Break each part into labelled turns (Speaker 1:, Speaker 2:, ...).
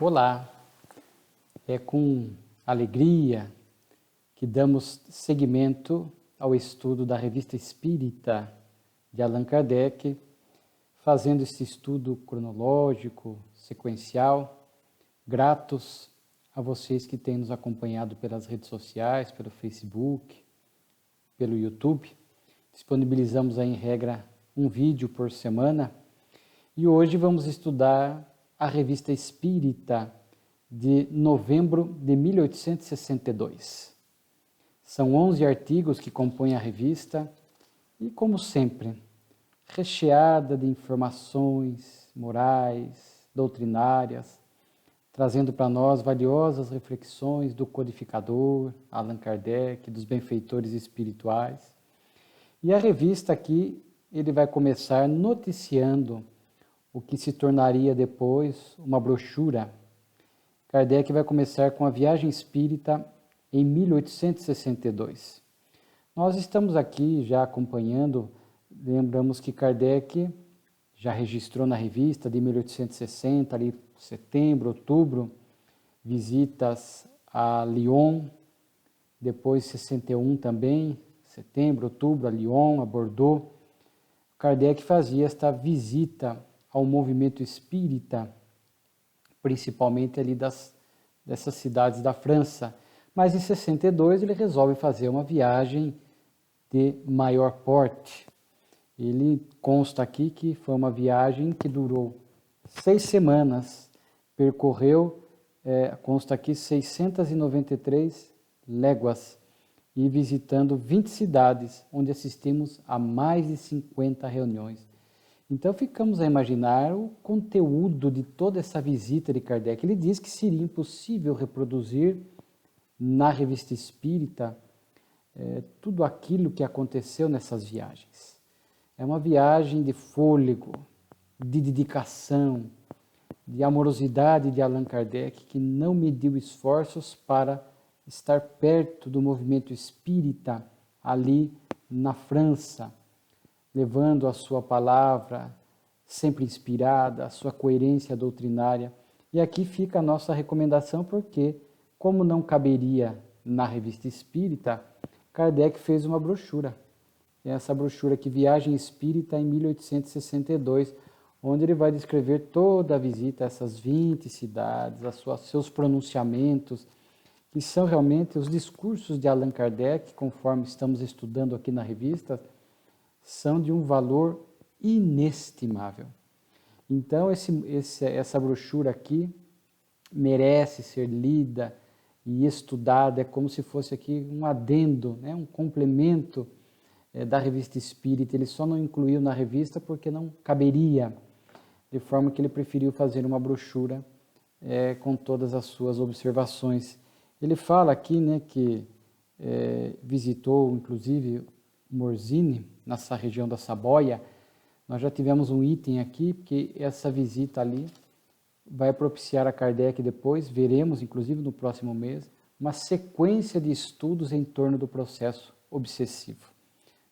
Speaker 1: Olá, é com alegria que damos seguimento ao estudo da Revista Espírita de Allan Kardec, fazendo esse estudo cronológico, sequencial, gratos a vocês que têm nos acompanhado pelas redes sociais, pelo Facebook, pelo YouTube. Disponibilizamos aí, em regra, um vídeo por semana e hoje vamos estudar a Revista Espírita de novembro de 1862. São 11 artigos que compõem a revista e, como sempre, recheada de informações morais, doutrinárias, trazendo para nós valiosas reflexões do codificador, Allan Kardec, dos benfeitores espirituais. E a revista aqui, ele vai começar noticiando o que se tornaria depois uma brochura. Kardec vai começar com a Viagem Espírita em 1862. Nós estamos aqui já acompanhando, lembramos que Kardec já registrou na revista de 1860, ali setembro, outubro, visitas a Lyon, depois 61 também, setembro, outubro, a Lyon, a Bordeaux. Kardec fazia esta visita ao movimento espírita, principalmente ali dessas cidades da França. Mas em 62 ele resolve fazer uma viagem de maior porte. Ele consta aqui que foi uma viagem que durou 6 semanas, percorreu, consta aqui 693 léguas e visitando 20 cidades, onde assistimos a mais de 50 reuniões. Então ficamos a imaginar o conteúdo de toda essa visita de Kardec. Ele diz que seria impossível reproduzir na Revista Espírita tudo aquilo que aconteceu nessas viagens. É uma viagem de fôlego, de dedicação, de amorosidade de Allan Kardec, que não mediu esforços para estar perto do movimento espírita ali na França, levando a sua palavra sempre inspirada, a sua coerência doutrinária. E aqui fica a nossa recomendação, porque, como não caberia na Revista Espírita, Kardec fez uma brochura. Essa brochura aqui, Viagem Espírita em 1862, onde ele vai descrever toda a visita a essas 20 cidades, seus pronunciamentos, que são realmente os discursos de Allan Kardec, conforme estamos estudando aqui na revista, são de um valor inestimável. Então, essa brochura aqui merece ser lida e estudada, é como se fosse aqui um adendo, né, um complemento da Revista Espírita. Ele só não incluiu na revista porque não caberia, de forma que ele preferiu fazer uma brochura com todas as suas observações. Ele fala aqui, né, que visitou, inclusive, Morzine, nessa região da Saboia. Nós já tivemos um item aqui, porque essa visita ali vai propiciar a Kardec depois, veremos, inclusive no próximo mês, uma sequência de estudos em torno do processo obsessivo.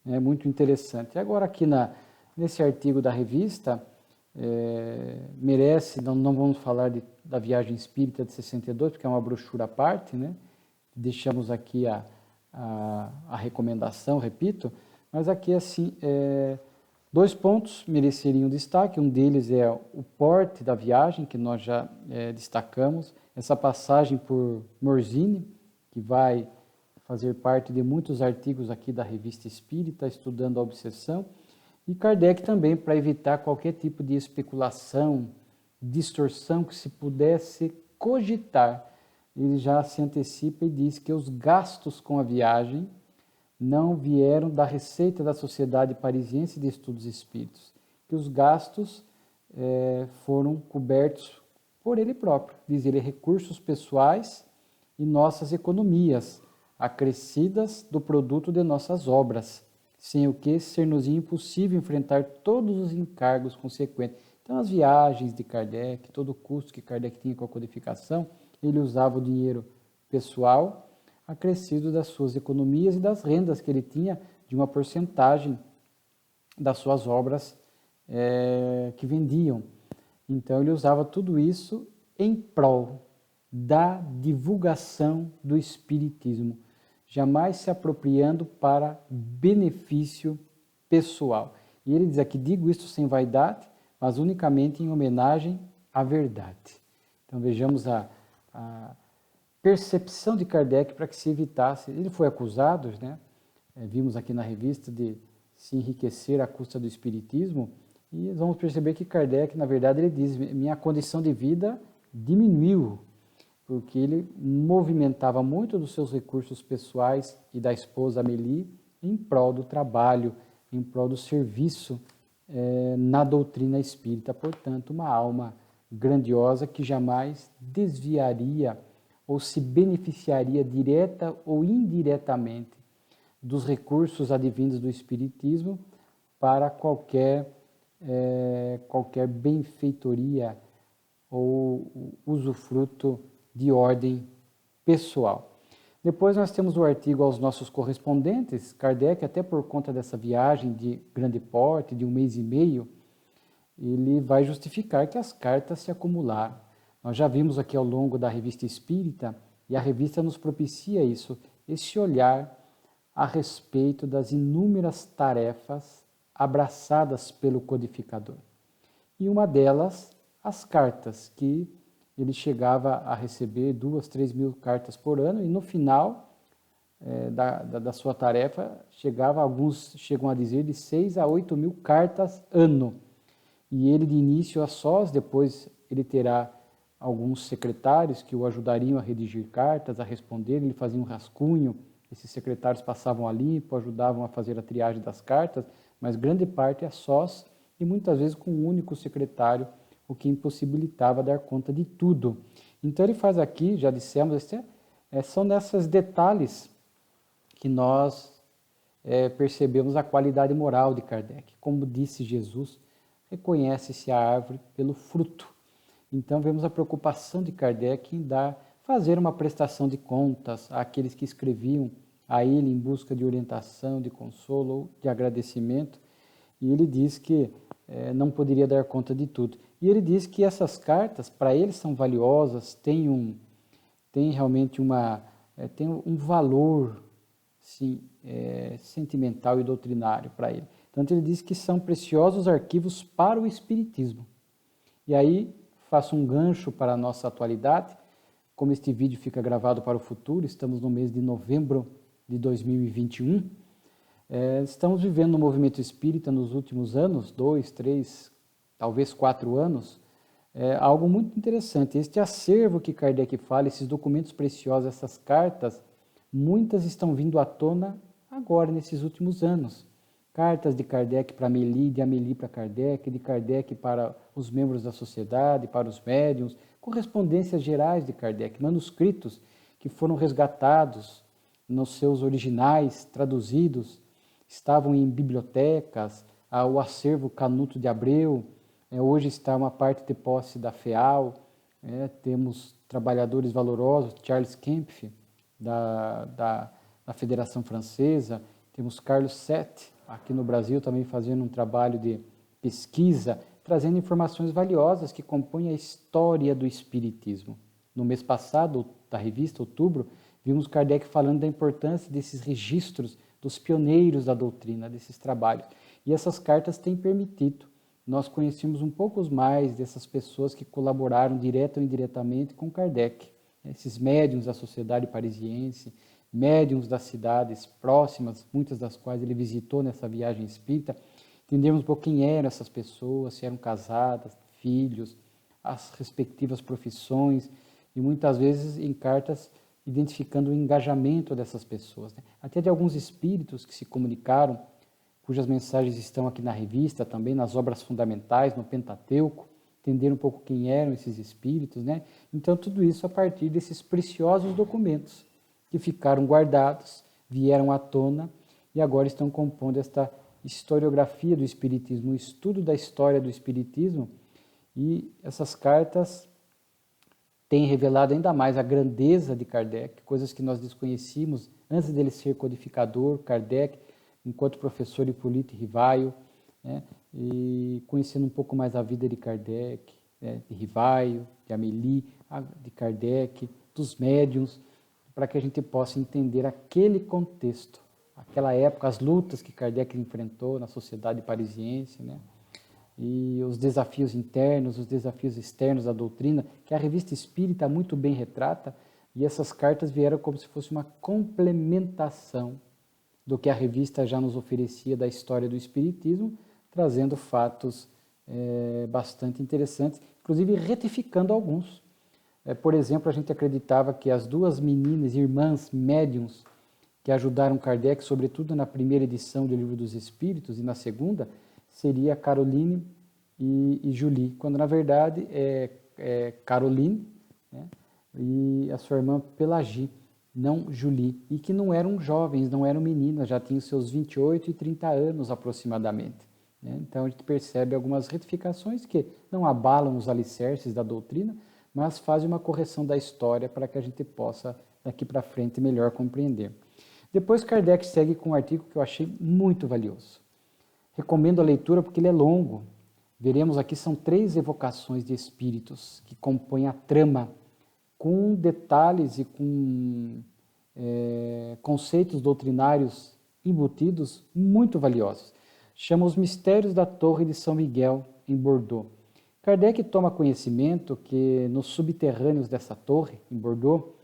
Speaker 1: É muito interessante. E agora aqui nesse artigo da revista, merece, não vamos falar da Viagem Espírita de 62, porque é uma brochura à parte, né? Deixamos aqui a recomendação, repito, mas aqui assim, 2 pontos mereceriam destaque. Um deles é o porte da viagem, que nós já destacamos, essa passagem por Morzine, que vai fazer parte de muitos artigos aqui da Revista Espírita, estudando a obsessão, e Kardec também, para evitar qualquer tipo de especulação, distorção que se pudesse cogitar. Ele já se antecipa e diz que os gastos com a viagem não vieram da receita da Sociedade Parisiense de Estudos Espíritos, que os gastos foram cobertos por ele próprio, diz ele, recursos pessoais e nossas economias, acrescidas do produto de nossas obras, sem o que ser-nos impossível enfrentar todos os encargos consequentes. Então, as viagens de Kardec, todo o custo que Kardec tinha com a codificação, ele usava o dinheiro pessoal acrescido das suas economias e das rendas que ele tinha de uma porcentagem das suas obras que vendiam. Então ele usava tudo isso em prol da divulgação do Espiritismo, jamais se apropriando para benefício pessoal. E ele diz aqui, digo isto sem vaidade, mas unicamente em homenagem à verdade. Então vejamos a percepção de Kardec para que se evitasse. Ele foi acusado, né? Vimos aqui na revista, de se enriquecer à custa do Espiritismo, e vamos perceber que Kardec, na verdade, ele diz, minha condição de vida diminuiu, porque ele movimentava muito dos seus recursos pessoais e da esposa Amélie em prol do trabalho, em prol do serviço na doutrina espírita. Portanto, uma alma grandiosa que jamais desviaria ou se beneficiaria direta ou indiretamente dos recursos advindos do Espiritismo para qualquer benfeitoria ou usufruto de ordem pessoal. Depois nós temos o artigo aos nossos correspondentes. Kardec, até por conta dessa viagem de grande porte, de 1 mês e meio, ele vai justificar que as cartas se acumularam. Nós já vimos aqui ao longo da Revista Espírita, e a revista nos propicia isso, esse olhar a respeito das inúmeras tarefas abraçadas pelo codificador. E uma delas, as cartas, que ele chegava a receber 2.000, 3.000 cartas por ano, e no final da sua tarefa, alguns chegam a dizer de 6.000 a 8.000 cartas ano. E ele de início a sós, depois ele terá alguns secretários que o ajudariam a redigir cartas, a responder, ele fazia um rascunho, esses secretários passavam a limpo, ajudavam a fazer a triagem das cartas, mas grande parte a sós e muitas vezes com um único secretário, o que impossibilitava dar conta de tudo. Então ele faz aqui, já dissemos, são nesses detalhes que nós percebemos a qualidade moral de Kardec. Como disse Jesus, reconhece-se a árvore pelo fruto. Então vemos a preocupação de Kardec em fazer uma prestação de contas àqueles que escreviam a ele em busca de orientação, de consolo ou de agradecimento. E ele diz que não poderia dar conta de tudo. E ele diz que essas cartas, para ele, são valiosas, têm realmente tem um valor sim, sentimental e doutrinário para ele. Tanto ele diz que são preciosos arquivos para o Espiritismo. E aí, faço um gancho para a nossa atualidade. Como este vídeo fica gravado para o futuro, estamos no mês de novembro de 2021. Estamos vivendo no movimento espírita nos últimos anos, 2, 3, talvez 4 anos, algo muito interessante. Este acervo que Kardec fala, esses documentos preciosos, essas cartas, muitas estão vindo à tona agora, nesses últimos anos. Cartas de Kardec para Amélie, de Amélie para Kardec, de Kardec para os membros da sociedade, para os médiuns, correspondências gerais de Kardec, manuscritos que foram resgatados nos seus originais, traduzidos, estavam em bibliotecas, o acervo Canuto de Abreu, hoje está uma parte de posse da FEAL, temos trabalhadores valorosos, Charles Kempf, da Federação Francesa, temos Carlos Sette, aqui no Brasil também fazendo um trabalho de pesquisa, trazendo informações valiosas que compõem a história do Espiritismo. No mês passado, da revista, outubro, vimos Kardec falando da importância desses registros dos pioneiros da doutrina, desses trabalhos. E essas cartas têm permitido nós conhecermos um pouco mais dessas pessoas que colaboraram direta ou indiretamente com Kardec. Esses médiuns da sociedade parisiense, médiuns das cidades próximas, muitas das quais ele visitou nessa viagem espírita, entendemos um pouco quem eram essas pessoas, se eram casadas, filhos, as respectivas profissões, e muitas vezes em cartas identificando o engajamento dessas pessoas. Até de alguns espíritos que se comunicaram, cujas mensagens estão aqui na revista, também nas obras fundamentais, no Pentateuco, entender um pouco quem eram esses espíritos, né? Então tudo isso a partir desses preciosos documentos que ficaram guardados, vieram à tona e agora estão compondo esta historiografia do Espiritismo, o estudo da história do Espiritismo, e essas cartas têm revelado ainda mais a grandeza de Kardec, coisas que nós desconhecíamos antes dele ser codificador, Kardec, enquanto professor Hipólito Rivaio, né? E conhecendo um pouco mais a vida de Kardec, né, de Rivaio, de Amélie, de Kardec, dos médiuns, para que a gente possa entender aquele contexto, aquela época, as lutas que Kardec enfrentou na sociedade parisiense, né? E os desafios internos, os desafios externos da doutrina, que a Revista Espírita muito bem retrata, e essas cartas vieram como se fosse uma complementação do que a revista já nos oferecia da história do Espiritismo, trazendo fatos bastante interessantes, inclusive retificando alguns. Por exemplo, a gente acreditava que as duas meninas, irmãs médiums, que ajudaram Kardec, sobretudo na primeira edição do Livro dos Espíritos e na segunda, seria Caroline e Julie, quando na verdade é Caroline, né, e a sua irmã Pelagie, não Julie, e que não eram jovens, não eram meninas, já tinham seus 28 e 30 anos aproximadamente. Né? Então a gente percebe algumas retificações que não abalam os alicerces da doutrina, mas fazem uma correção da história para que a gente possa, daqui para frente, melhor compreender. Depois Kardec segue com um artigo que eu achei muito valioso. Recomendo a leitura porque ele é longo. Veremos aqui, são 3 evocações de espíritos que compõem a trama, com detalhes e com conceitos doutrinários embutidos muito valiosos. Chama Os Mistérios da Torre de São Miguel, em Bordeaux. Kardec toma conhecimento que nos subterrâneos dessa torre, em Bordeaux,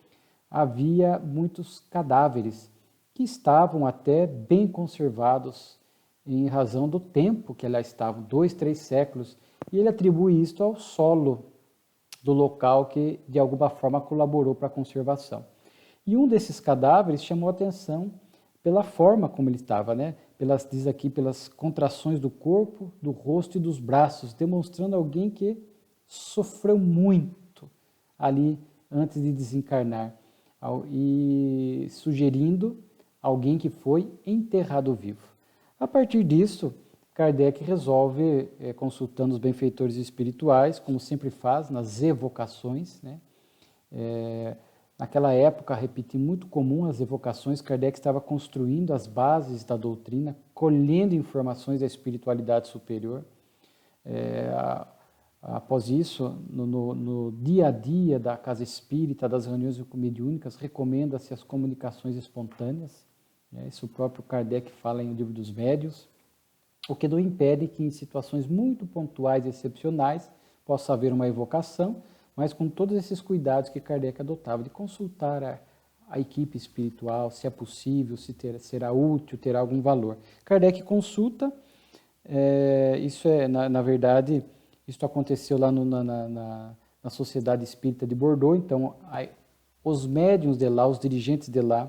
Speaker 1: havia muitos cadáveres que estavam até bem conservados em razão do tempo que lá estavam, 2, 3 séculos, e ele atribui isto ao solo do local que de alguma forma colaborou para a conservação. E um desses cadáveres chamou a atenção pela forma como ele estava, né? Diz aqui, pelas contrações do corpo, do rosto e dos braços, demonstrando alguém que sofreu muito ali antes de desencarnar, e sugerindo alguém que foi enterrado vivo. A partir disso, Kardec resolve, consultando os benfeitores espirituais, como sempre faz nas evocações, né? Naquela época, repeti, muito comum as evocações, Kardec estava construindo as bases da doutrina, colhendo informações da espiritualidade superior. Após isso, no dia a dia da casa espírita, das reuniões mediúnicas, recomenda-se as comunicações espontâneas. Isso o próprio Kardec fala em O Livro dos Médiuns, o que não impede que em situações muito pontuais e excepcionais possa haver uma evocação, mas com todos esses cuidados que Kardec adotava, de consultar a equipe espiritual, se é possível, se será útil, terá algum valor. Kardec consulta, isso na verdade, isso aconteceu lá na Sociedade Espírita de Bordeaux, então os médiuns de lá, os dirigentes de lá,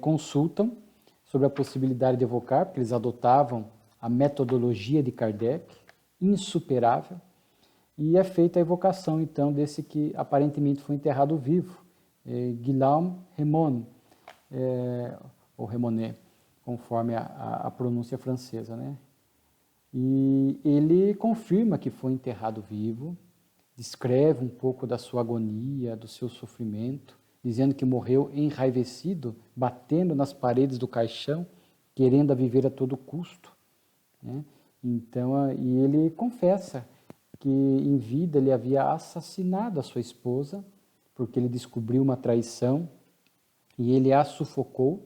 Speaker 1: consultam sobre a possibilidade de evocar, porque eles adotavam a metodologia de Kardec, insuperável, e é feita a evocação, então, desse que aparentemente foi enterrado vivo, Guillaume Remon, ou Remonet, conforme a pronúncia francesa, né? E ele confirma que foi enterrado vivo, descreve um pouco da sua agonia, do seu sofrimento, dizendo que morreu enraivecido, batendo nas paredes do caixão, querendo viver a todo custo, né? Então, e ele confessa que em vida ele havia assassinado a sua esposa, porque ele descobriu uma traição, e ele a sufocou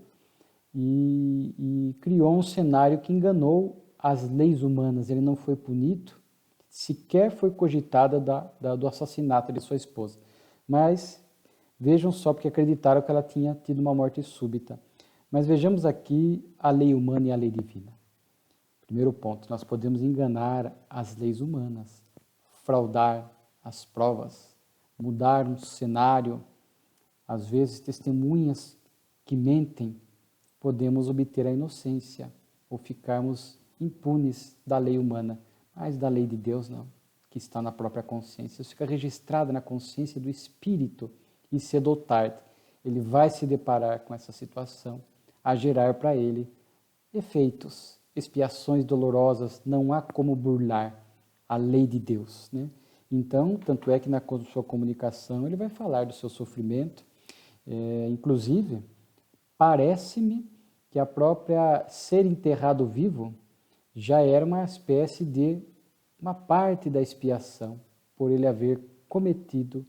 Speaker 1: e criou um cenário que enganou as leis humanas. Ele não foi punido, sequer foi cogitada do assassinato de sua esposa. Mas vejam só, porque acreditaram que ela tinha tido uma morte súbita. Mas vejamos aqui a lei humana e a lei divina. Primeiro ponto, nós podemos enganar as leis humanas, fraudar as provas, mudar um cenário, às vezes testemunhas que mentem, podemos obter a inocência ou ficarmos impunes da lei humana, mas da lei de Deus não, que está na própria consciência. Isso fica registrado na consciência do Espírito e cedo ou tarde ele vai se deparar com essa situação, a gerar para ele efeitos, expiações dolorosas. Não há como burlar a lei de Deus, né? Então, tanto é que na sua comunicação ele vai falar do seu sofrimento, inclusive, parece-me que a própria ser enterrado vivo já era uma espécie de uma parte da expiação, por ele haver cometido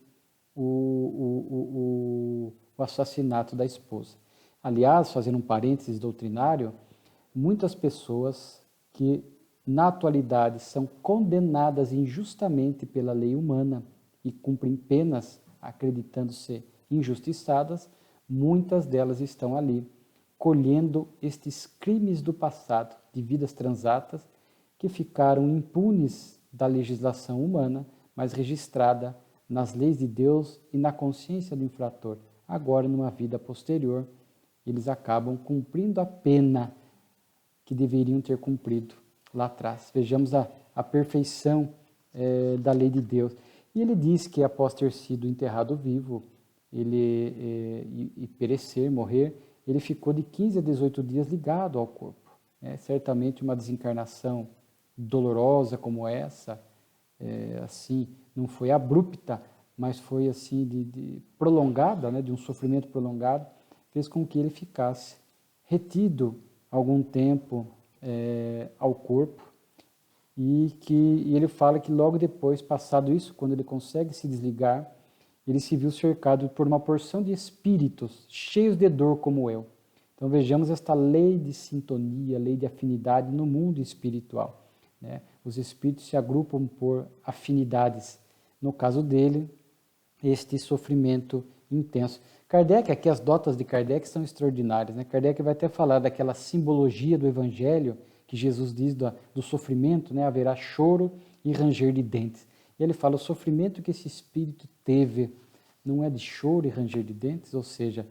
Speaker 1: o assassinato da esposa. Aliás, fazendo um parênteses doutrinário, muitas pessoas que na atualidade são condenadas injustamente pela lei humana e cumprem penas acreditando-se injustiçadas, muitas delas estão ali colhendo estes crimes do passado, de vidas transatas, que ficaram impunes da legislação humana, mas registrada nas leis de Deus e na consciência do infrator. Agora, numa vida posterior, eles acabam cumprindo a pena que deveriam ter cumprido lá atrás. Vejamos a perfeição da lei de Deus. E ele diz que após ter sido enterrado vivo e perecer, morrer, ele ficou de 15 a 18 dias ligado ao corpo. Certamente uma desencarnação dolorosa como essa, assim, não foi abrupta, mas foi assim de prolongada, né, de um sofrimento prolongado, fez com que ele ficasse retido algum tempo ao corpo, e ele fala que logo depois, passado isso, quando ele consegue se desligar, ele se viu cercado por uma porção de espíritos cheios de dor como eu. Então vejamos esta lei de sintonia, lei de afinidade no mundo espiritual, né? Os espíritos se agrupam por afinidades. No caso dele, este sofrimento intenso. Kardec, aqui as notas de Kardec são extraordinárias, né? Kardec vai até falar daquela simbologia do Evangelho, que Jesus diz do sofrimento, né? Haverá choro e ranger de dentes. E ele fala, o sofrimento que esse espírito teve não é de choro e ranger de dentes, ou seja,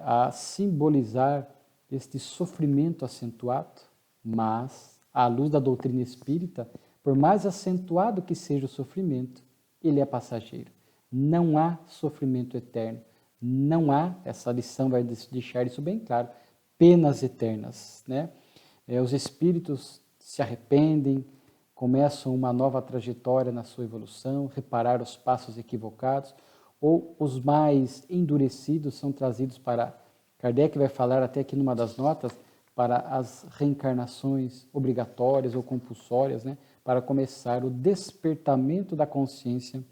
Speaker 1: a simbolizar este sofrimento acentuado, mas, à luz da doutrina espírita, por mais acentuado que seja o sofrimento, ele é passageiro. Não há sofrimento eterno. Não há, essa lição vai deixar isso bem claro, penas eternas, né? Os espíritos se arrependem, começam uma nova trajetória na sua evolução, reparar os passos equivocados, ou os mais endurecidos são trazidos para, Kardec vai falar até aqui numa das notas, para as reencarnações obrigatórias ou compulsórias, né? Para começar o despertamento da consciência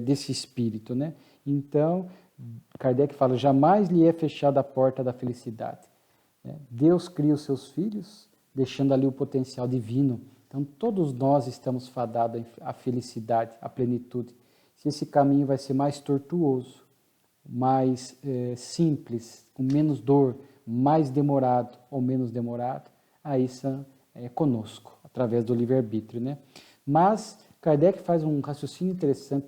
Speaker 1: desse espírito, né? Então, Kardec fala, jamais lhe é fechada a porta da felicidade. Deus cria os seus filhos, deixando ali o potencial divino. Então, todos nós estamos fadados à felicidade, à plenitude. Se esse caminho vai ser mais tortuoso, mais simples, com menos dor, mais demorado ou menos demorado, aí é conosco, através do livre-arbítrio, né? Mas Kardec faz um raciocínio interessante,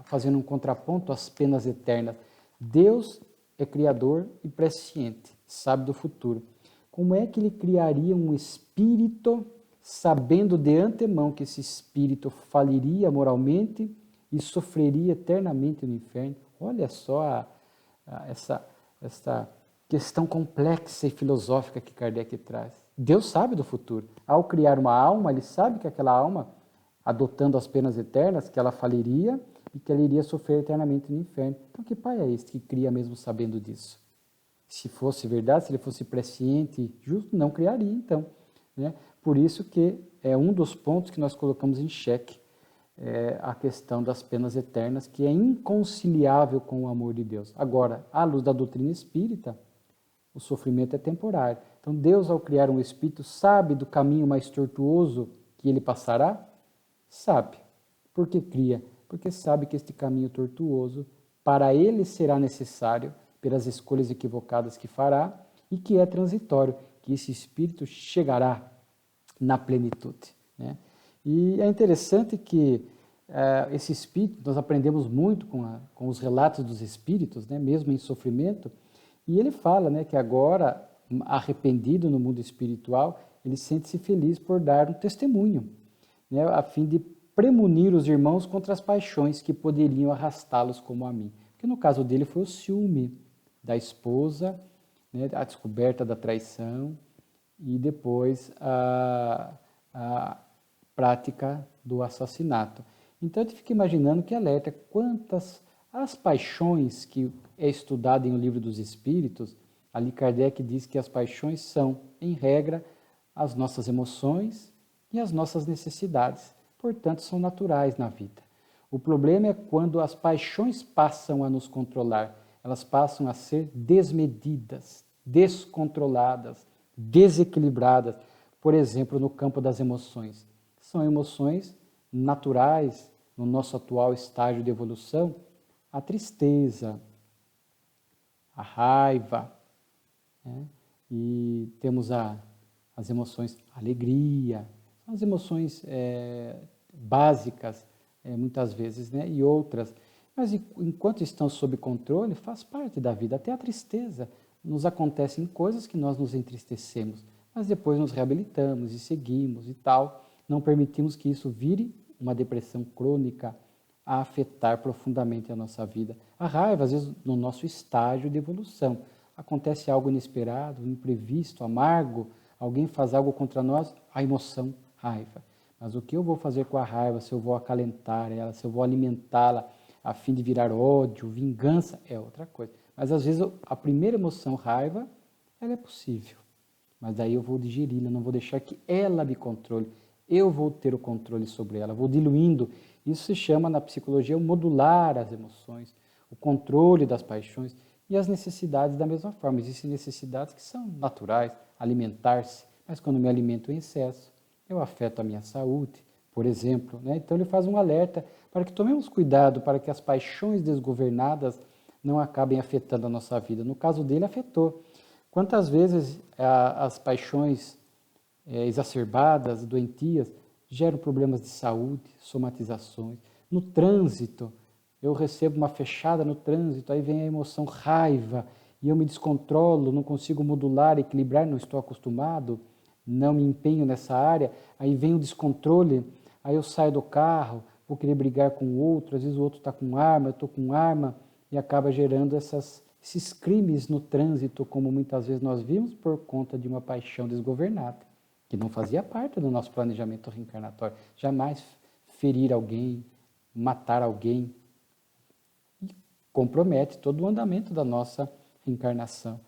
Speaker 1: fazendo um contraponto às penas eternas. Deus é criador e presciente, sabe do futuro. Como é que ele criaria um espírito, sabendo de antemão que esse espírito faliria moralmente e sofreria eternamente no inferno? Olha só essa questão complexa e filosófica que Kardec traz. Deus sabe do futuro. Ao criar uma alma, ele sabe que aquela alma, adotando as penas eternas, que ela faliria e que ela iria sofrer eternamente no inferno. Então, que pai é este que cria mesmo sabendo disso? Se fosse verdade, se ele fosse presciente e justo, não criaria, então, né? Por isso que é um dos pontos que nós colocamos em xeque, a questão das penas eternas, que é inconciliável com o amor de Deus. Agora, à luz da doutrina espírita, o sofrimento é temporário. Então, Deus, ao criar um espírito, sabe do caminho mais tortuoso que ele passará? Sabe. Por que cria? Porque sabe que este caminho tortuoso, para ele será necessário, pelas escolhas equivocadas que fará, e que é transitório, que esse espírito chegará na plenitude, né? E é interessante que esse espírito, nós aprendemos muito com os relatos dos espíritos, né, mesmo em sofrimento, e ele fala, né, que agora, arrependido no mundo espiritual, ele sente-se feliz por dar um testemunho, né, a fim de premunir os irmãos contra as paixões que poderiam arrastá-los como a mim. Porque no caso dele foi o ciúme da esposa, né, a descoberta da traição e depois a prática do assassinato. Então, a gente fica imaginando que alerta quantas as paixões que é estudado em O Livro dos Espíritos. Ali Kardec diz que as paixões são, em regra, as nossas emoções e as nossas necessidades. portanto são naturais na vida. O problema é quando as paixões passam a nos controlar, elas passam a ser desmedidas, descontroladas, desequilibradas, por exemplo, no campo das emoções. São emoções naturais no nosso atual estágio de evolução, a tristeza, a raiva, né? E temos as emoções alegria, são as emoções básicas, muitas vezes, né? E outras. Mas enquanto estão sob controle, faz parte da vida. Até a tristeza. Nos acontecem coisas que nós nos entristecemos, mas depois nos reabilitamos e seguimos e tal. Não permitimos que isso vire uma depressão crônica a afetar profundamente a nossa vida. A raiva, às vezes, no nosso estágio de evolução. Acontece algo inesperado, imprevisto, amargo, alguém faz algo contra nós, a emoção, raiva. Mas o que eu vou fazer com a raiva, se eu vou acalentar ela, se eu vou alimentá-la a fim de virar ódio, vingança, é outra coisa. Mas às vezes a primeira emoção, raiva, ela é possível. Mas daí eu vou digeri-la, não vou deixar que ela me controle. Eu vou ter o controle sobre ela, vou diluindo. Isso se chama na psicologia o modular as emoções, o controle das paixões e as necessidades da mesma forma. Existem necessidades que são naturais, alimentar-se, mas quando me alimento em excesso, eu afeto a minha saúde, por exemplo, né? Então ele faz um alerta para que tomemos cuidado para que as paixões desgovernadas não acabem afetando a nossa vida. No caso dele, afetou. Quantas vezes as paixões exacerbadas, doentias, geram problemas de saúde, somatizações. No trânsito, eu recebo uma fechada no trânsito, aí vem a emoção raiva, e eu me descontrolo, não consigo modular, equilibrar, não estou acostumado, não me empenho nessa área, aí vem o descontrole, aí eu saio do carro, vou querer brigar com o outro, às vezes o outro está com arma, eu estou com arma, e acaba gerando esses crimes no trânsito, como muitas vezes nós vimos, por conta de uma paixão desgovernada, que não fazia parte do nosso planejamento reencarnatório. Jamais ferir alguém, matar alguém, e compromete todo o andamento da nossa reencarnação,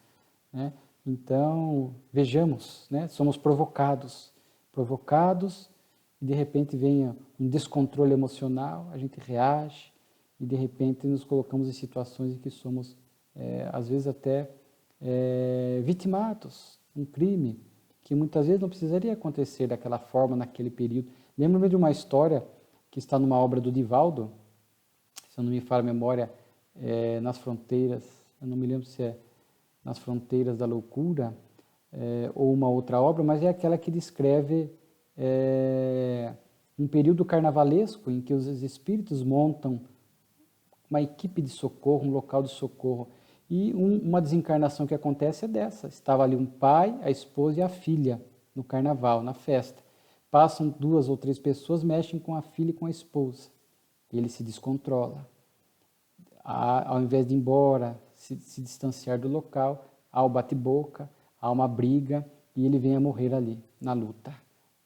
Speaker 1: né? Então, vejamos, né? Somos provocados, e de repente vem um descontrole emocional, a gente reage, e de repente nos colocamos em situações em que somos, às vezes até, vitimados, um crime, que muitas vezes não precisaria acontecer daquela forma, naquele período. Lembro-me de uma história que está numa obra do Divaldo, se eu não me falha a memória, nas fronteiras, eu não me lembro se é nas fronteiras da loucura, ou uma outra obra, mas é aquela que descreve um período carnavalesco em que os espíritos montam uma equipe de socorro, um local de socorro. E uma desencarnação que acontece é dessa. Estava ali um pai, a esposa e a filha no carnaval, na festa. Passam 2 ou 3 pessoas, mexem com a filha e com a esposa. Ele se descontrola. Ao invés de ir embora, se distanciar do local, há o bate-boca, há uma briga e ele vem a morrer ali, na luta.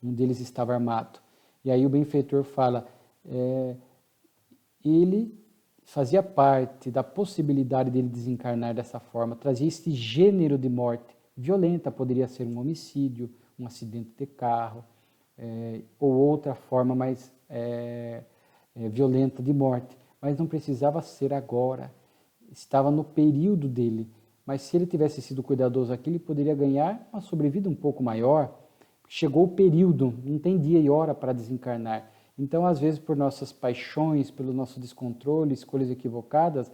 Speaker 1: Um deles estava armado. E aí o benfeitor fala, ele fazia parte da possibilidade dele desencarnar dessa forma, trazia esse gênero de morte violenta, poderia ser um homicídio, um acidente de carro, ou outra forma mais violenta de morte, mas não precisava ser agora, estava no período dele, mas se ele tivesse sido cuidadoso aqui, ele poderia ganhar uma sobrevida um pouco maior. Chegou o período, não tem dia e hora para desencarnar. Então, às vezes, por nossas paixões, pelo nosso descontrole, escolhas equivocadas,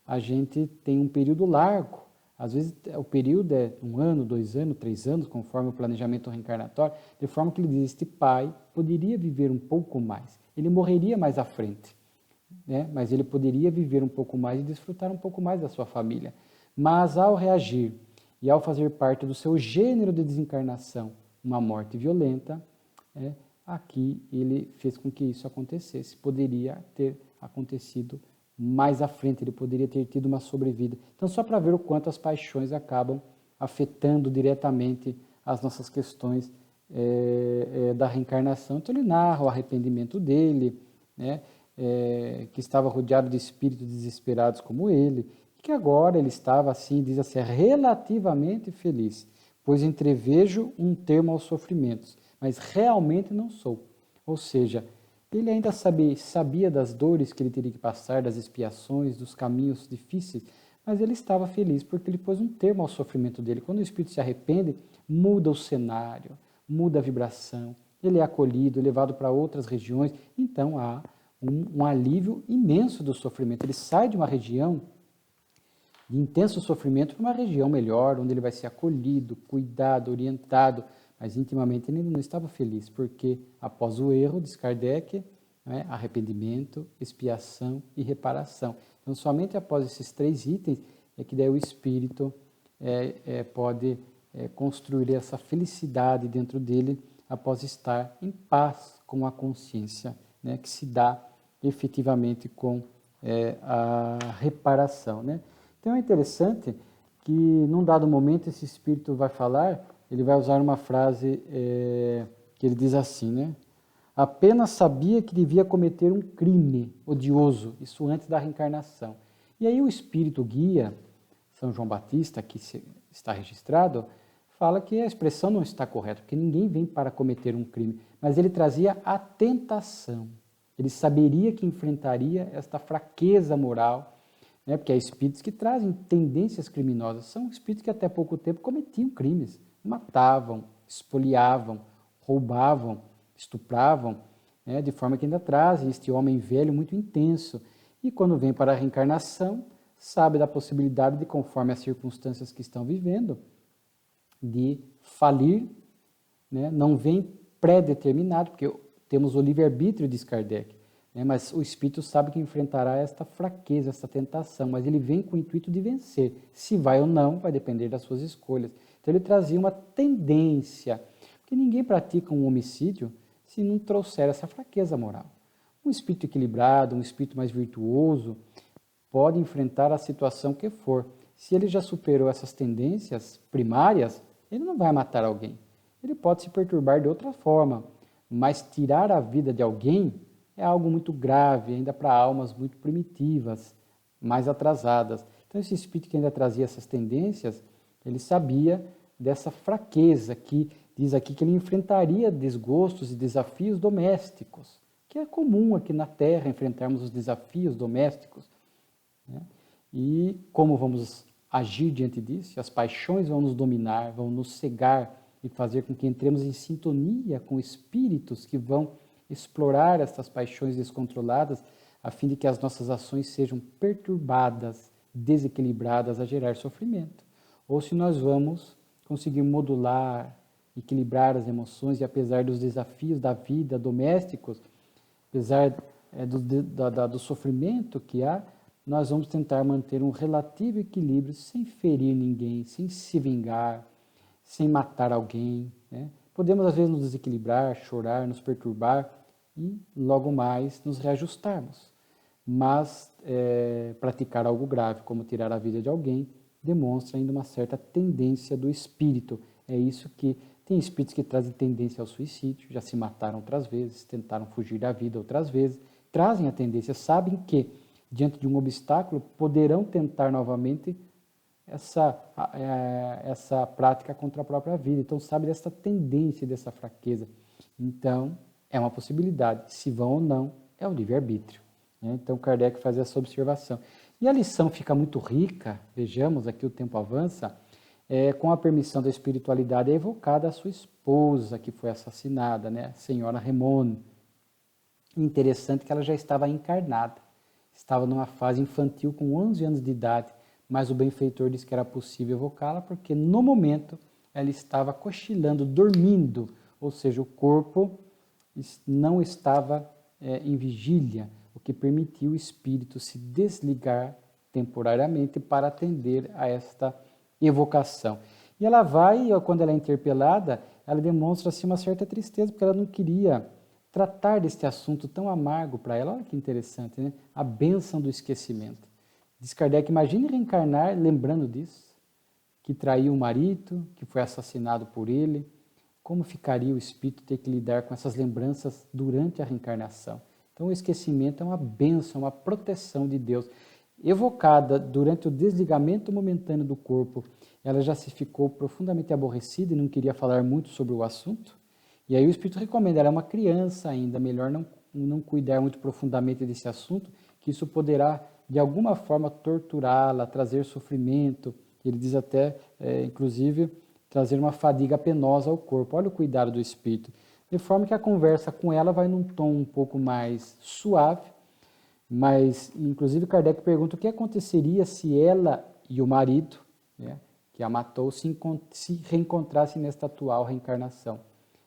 Speaker 1: a gente tem um período largo. Às vezes, o período é 1 ano, 2 anos, 3 anos, conforme o planejamento reencarnatório, de forma que ele diz, este pai poderia viver um pouco mais. Ele morreria mais à frente, né? Mas ele poderia viver um pouco mais e desfrutar um pouco mais da sua família. Mas, ao reagir e ao fazer parte do seu gênero de desencarnação, uma morte violenta, aqui ele fez com que isso acontecesse. Poderia ter acontecido mais à frente, ele poderia ter tido uma sobrevida. Então, só para ver o quanto as paixões acabam afetando diretamente as nossas questões da reencarnação. Então, ele narra o arrependimento dele, né, que estava rodeado de espíritos desesperados como ele, e que agora ele estava, assim, diz assim, relativamente feliz, pois entrevejo um termo aos sofrimentos, mas realmente não sou. Ou seja, Ele ainda sabia das dores que ele teria que passar, das expiações, dos caminhos difíceis, mas ele estava feliz porque ele pôs um termo ao sofrimento dele. Quando o espírito se arrepende, muda o cenário, muda a vibração, ele é acolhido, levado para outras regiões, então há um alívio imenso do sofrimento. Ele sai de uma região de intenso sofrimento para uma região melhor, onde ele vai ser acolhido, cuidado, orientado, mas intimamente ele não estava feliz, porque após o erro, diz Kardec, né, arrependimento, expiação e reparação. Então, somente após esses 3 itens é que daí o espírito pode construir essa felicidade dentro dele após estar em paz com a consciência, né, que se dá efetivamente com a reparação, né? Então é interessante que num dado momento esse espírito vai falar, ele vai usar uma frase que ele diz assim, né? Apenas sabia que devia cometer um crime odioso, isso antes da reencarnação. E aí o espírito guia, São João Batista, que está registrado, fala que a expressão não está correta, porque ninguém vem para cometer um crime, mas ele trazia a tentação. Ele saberia que enfrentaria esta fraqueza moral, né? Porque há espíritos que trazem tendências criminosas, são espíritos que até pouco tempo cometiam crimes, matavam, espoliavam, roubavam, estupravam, né? De forma que ainda trazem este homem velho muito intenso. E quando vem para a reencarnação, sabe da possibilidade de, conforme as circunstâncias que estão vivendo, de falir, né? Não vem pré-determinado, porque temos o livre-arbítrio, diz Kardec, né? Mas o espírito sabe que enfrentará esta fraqueza, esta tentação, mas ele vem com o intuito de vencer. Se vai ou não, vai depender das suas escolhas. Então ele trazia uma tendência, porque ninguém pratica um homicídio se não trouxer essa fraqueza moral. Um espírito equilibrado, um espírito mais virtuoso, pode enfrentar a situação que for. Se ele já superou essas tendências primárias, ele não vai matar alguém. Ele pode se perturbar de outra forma, mas tirar a vida de alguém é algo muito grave, ainda para almas muito primitivas, mais atrasadas. Então, esse espírito que ainda trazia essas tendências, ele sabia dessa fraqueza que diz aqui que ele enfrentaria desgostos e desafios domésticos, que é comum aqui na Terra enfrentarmos os desafios domésticos, né? E como vamos agir diante disso? As paixões vão nos dominar, vão nos cegar e fazer com que entremos em sintonia com espíritos que vão explorar essas paixões descontroladas, a fim de que as nossas ações sejam perturbadas, desequilibradas, a gerar sofrimento. Ou se nós vamos conseguir modular, equilibrar as emoções e, apesar dos desafios da vida domésticos, apesar do sofrimento que há, nós vamos tentar manter um relativo equilíbrio sem ferir ninguém, sem se vingar, sem matar alguém, né? Podemos, às vezes, nos desequilibrar, chorar, nos perturbar e, logo mais, nos reajustarmos. Mas praticar algo grave, como tirar a vida de alguém, demonstra ainda uma certa tendência do espírito. É isso que tem espíritos que trazem tendência ao suicídio, já se mataram outras vezes, tentaram fugir da vida outras vezes, trazem a tendência, sabem que, diante de um obstáculo, poderão tentar novamente essa prática contra a própria vida. Então, sabe dessa tendência, dessa fraqueza. Então, é uma possibilidade. Se vão ou não, é o livre-arbítrio, né? Então, Kardec faz essa observação. E a lição fica muito rica, vejamos, aqui o tempo avança, com a permissão da espiritualidade, é evocada a sua esposa, que foi assassinada, né? A senhora Remone. Interessante que ela já estava encarnada, estava numa fase infantil com 11 anos de idade, mas o benfeitor disse que era possível evocá-la porque no momento ela estava cochilando, dormindo, ou seja, o corpo não estava em vigília, o que permitiu o espírito se desligar temporariamente para atender a esta evocação. E ela vai, quando ela é interpelada, ela demonstra assim, uma certa tristeza, porque ela não queria tratar deste assunto tão amargo para ela. Olha que interessante, né? A bênção do esquecimento. Diz Kardec, imagine reencarnar lembrando disso, que traiu o marido, que foi assassinado por ele. Como ficaria o espírito ter que lidar com essas lembranças durante a reencarnação? Então, o esquecimento é uma bênção, uma proteção de Deus. Evocada durante o desligamento momentâneo do corpo, ela já se ficou profundamente aborrecida e não queria falar muito sobre o assunto. E aí o espírito recomenda, ela é uma criança ainda, melhor não cuidar muito profundamente desse assunto, que isso poderá, de alguma forma, torturá-la, trazer sofrimento. Ele diz até, inclusive, trazer uma fadiga penosa ao corpo. Olha o cuidado do espírito. De forma que a conversa com ela vai num tom um pouco mais suave, mas, inclusive, Kardec pergunta o que aconteceria se ela e o marido, né, que a matou, se reencontrassem nesta atual reencarnação.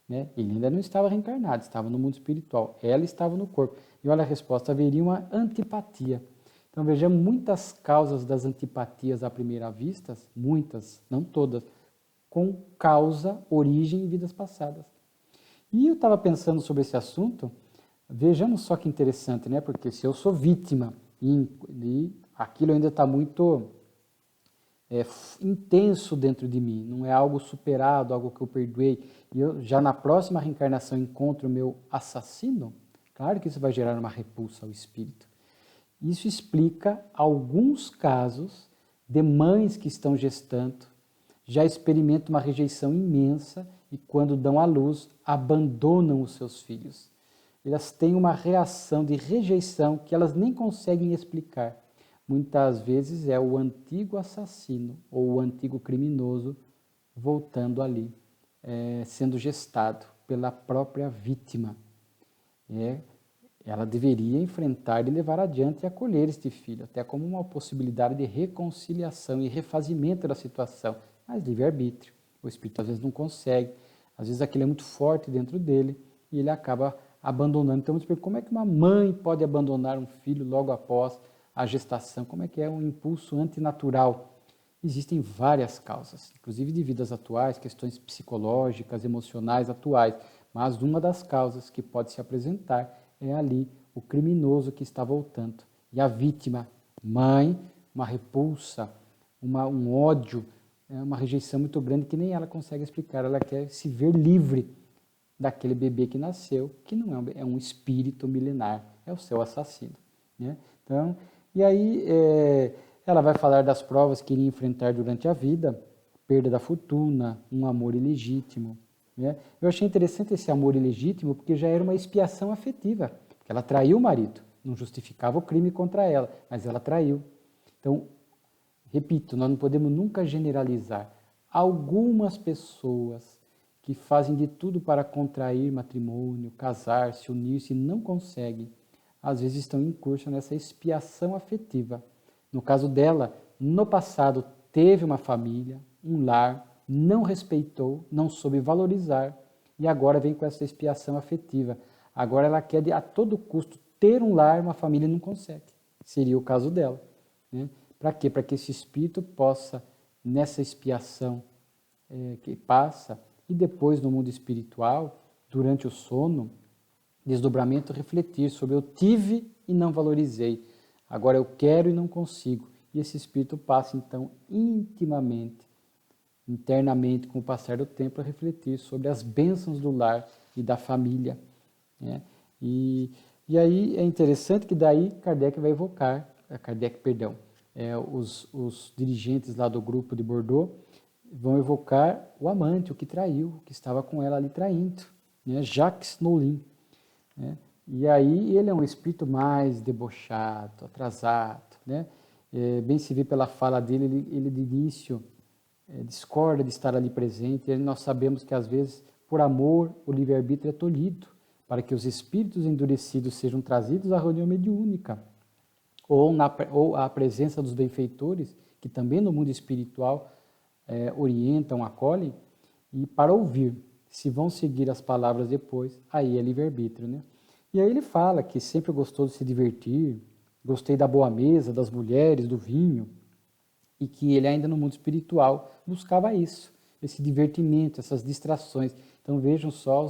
Speaker 1: Né? Ele ainda não estava reencarnado, estava no mundo espiritual. Ela estava no corpo. E olha a resposta, haveria uma antipatia. Então vejamos muitas causas das antipatias à primeira vista, muitas, não todas, com causa, origem em vidas passadas. E eu estava pensando sobre esse assunto, vejamos só que interessante, né? Porque se eu sou vítima e aquilo ainda está muito intenso dentro de mim, não é algo superado, algo que eu perdoei, e eu já na próxima reencarnação encontro o meu assassino, claro que isso vai gerar uma repulsa ao espírito. Isso explica alguns casos de mães que estão gestando, já experimentam uma rejeição imensa e quando dão à luz, abandonam os seus filhos. Elas têm uma reação de rejeição que elas nem conseguem explicar. Muitas vezes é o antigo assassino ou o antigo criminoso voltando ali, sendo gestado pela própria vítima. Ela deveria enfrentar e levar adiante e acolher este filho, até como uma possibilidade de reconciliação e refazimento da situação, mas livre-arbítrio. O espírito às vezes não consegue, às vezes aquilo é muito forte dentro dele e ele acaba abandonando. Então, como é que uma mãe pode abandonar um filho logo após a gestação? Como é que é um impulso antinatural? Existem várias causas, inclusive de vidas atuais, questões psicológicas, emocionais atuais, mas uma das causas que pode se apresentar é ali o criminoso que está voltando. E a vítima, mãe, uma repulsa, um ódio, uma rejeição muito grande que nem ela consegue explicar. Ela quer se ver livre daquele bebê que nasceu, que não é um espírito milenar, é o seu assassino. Né? Então, e aí ela vai falar das provas que iria enfrentar durante a vida, perda da fortuna, um amor ilegítimo. Né? Eu achei interessante esse amor ilegítimo porque já era uma expiação afetiva, porque ela traiu o marido, não justificava o crime contra ela, mas ela traiu. Então, repito, nós não podemos nunca generalizar. Algumas pessoas que fazem de tudo para contrair matrimônio, casar-se, unir-se e não conseguem, às vezes estão em curso nessa expiação afetiva. No caso dela, no passado teve uma família, um lar, não respeitou, não soube valorizar e agora vem com essa expiação afetiva. Agora ela quer a todo custo ter um lar, uma família e não consegue. Seria o caso dela. Né? Para quê? Para que esse espírito possa, nessa expiação que passa, e depois no mundo espiritual, durante o sono, desdobramento, refletir sobre eu tive e não valorizei, agora eu quero e não consigo. E esse espírito passa então intimamente, internamente, com o passar do tempo, a refletir sobre as bênçãos do lar e da família. Né? E aí é interessante que daí Kardec vai evocar, os dirigentes lá do grupo de Bordeaux vão evocar o amante, o que traiu, o que estava com ela ali traindo, né? Jacques Noulin. Né? E aí ele é um espírito mais debochado, atrasado. Né? Bem se vê pela fala dele, ele de início discorda de estar ali presente, e nós sabemos que às vezes, por amor, o livre-arbítrio é tolhido, para que os espíritos endurecidos sejam trazidos à reunião mediúnica, ou à presença dos benfeitores, que também no mundo espiritual orientam, acolhem, e para ouvir. Se vão seguir as palavras depois, aí é livre-arbítrio. Né? E aí ele fala que sempre gostou de se divertir, gostei da boa mesa, das mulheres, do vinho, e que ele ainda no mundo espiritual buscava isso, esse divertimento, essas distrações. Então vejam só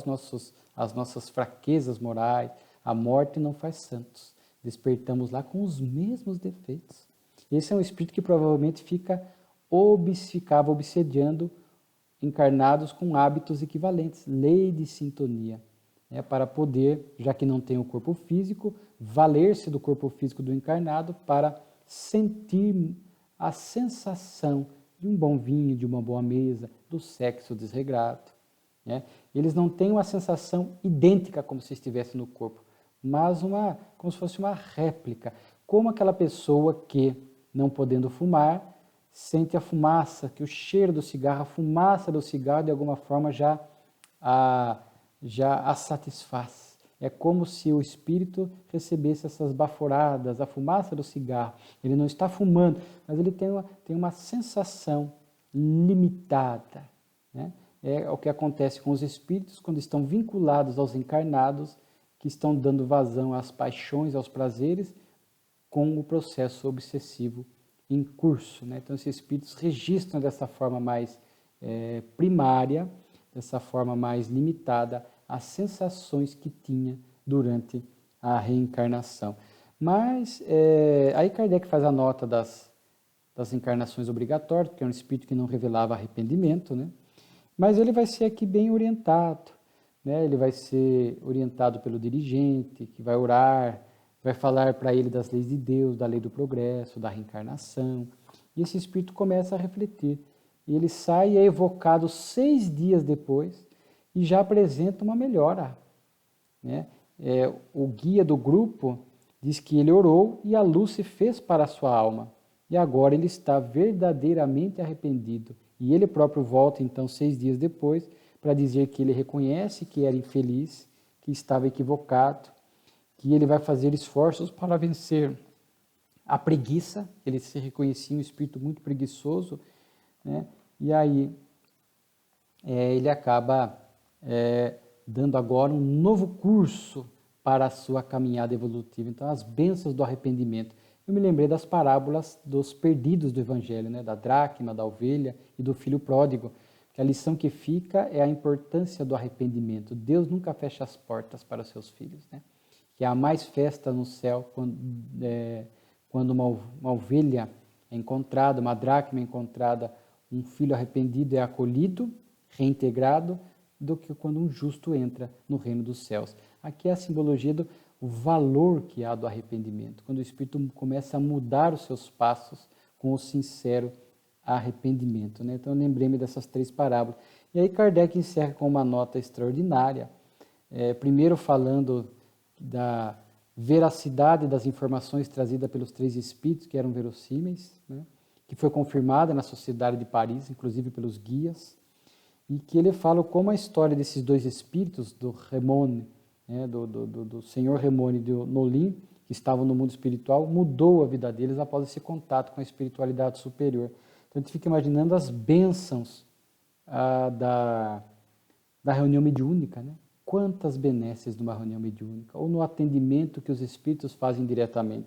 Speaker 1: as nossas fraquezas morais, a morte não faz santos. Despertamos lá com os mesmos defeitos. Esse é um espírito que provavelmente ficava obsediando encarnados com hábitos equivalentes, lei de sintonia, né, para poder, já que não tem o corpo físico, valer-se do corpo físico do encarnado para sentir a sensação de um bom vinho, de uma boa mesa, do sexo desregrado. Né? Eles não têm uma sensação idêntica como se estivesse no corpo, mas como se fosse uma réplica. Como aquela pessoa que, não podendo fumar, sente a fumaça, que o cheiro do cigarro, a fumaça do cigarro, de alguma forma já a satisfaz. É como se o espírito recebesse essas baforadas, a fumaça do cigarro. Ele não está fumando, mas ele tem uma sensação limitada, né? É o que acontece com os espíritos quando estão vinculados aos encarnados, que estão dando vazão às paixões, aos prazeres, com o processo obsessivo em curso, né? Então, esses espíritos registram dessa forma mais primária, dessa forma mais limitada, as sensações que tinha durante a reencarnação. Mas aí Kardec faz a nota das encarnações obrigatórias, porque é um espírito que não revelava arrependimento, né? Mas ele vai ser aqui bem orientado, né? Ele vai ser orientado pelo dirigente, que vai orar, vai falar para ele das leis de Deus, da lei do progresso, da reencarnação. E esse espírito começa a refletir. E ele sai e é evocado 6 dias depois e já apresenta uma melhora, né? O guia do grupo diz que ele orou e a luz se fez para a sua alma. E agora ele está verdadeiramente arrependido. E ele próprio volta, então, 6 dias depois, para dizer que ele reconhece que era infeliz, que estava equivocado, que ele vai fazer esforços para vencer a preguiça. Ele se reconhecia um espírito muito preguiçoso, né? E aí ele acaba dando agora um novo curso para a sua caminhada evolutiva. Então, as bênçãos do arrependimento. Eu me lembrei das parábolas dos perdidos do Evangelho, né? Da dracma, da ovelha e do filho pródigo. Que a lição que fica é a importância do arrependimento. Deus nunca fecha as portas para os seus filhos, né? Que há mais festa no céu quando uma ovelha é encontrada, uma dracma é encontrada, um filho arrependido é acolhido, reintegrado, do que quando um justo entra no reino dos céus. Aqui é a simbologia do valor que há do arrependimento, quando o espírito começa a mudar os seus passos com o sincero arrependimento, né? Então, eu lembrei-me dessas 3 parábolas. E aí Kardec encerra com uma nota extraordinária, primeiro falando da veracidade das informações trazidas pelos 3 espíritos, que eram verossímeis, né? Que foi confirmada na Sociedade de Paris, inclusive pelos guias, e que ele fala como a história desses 2 espíritos, do Remone, né, do senhor Remone e do Nolin, que estavam no mundo espiritual, mudou a vida deles após esse contato com a espiritualidade superior. Então a gente fica imaginando as bênçãos da reunião mediúnica, né? Quantas benesses numa reunião mediúnica, ou no atendimento que os espíritos fazem diretamente,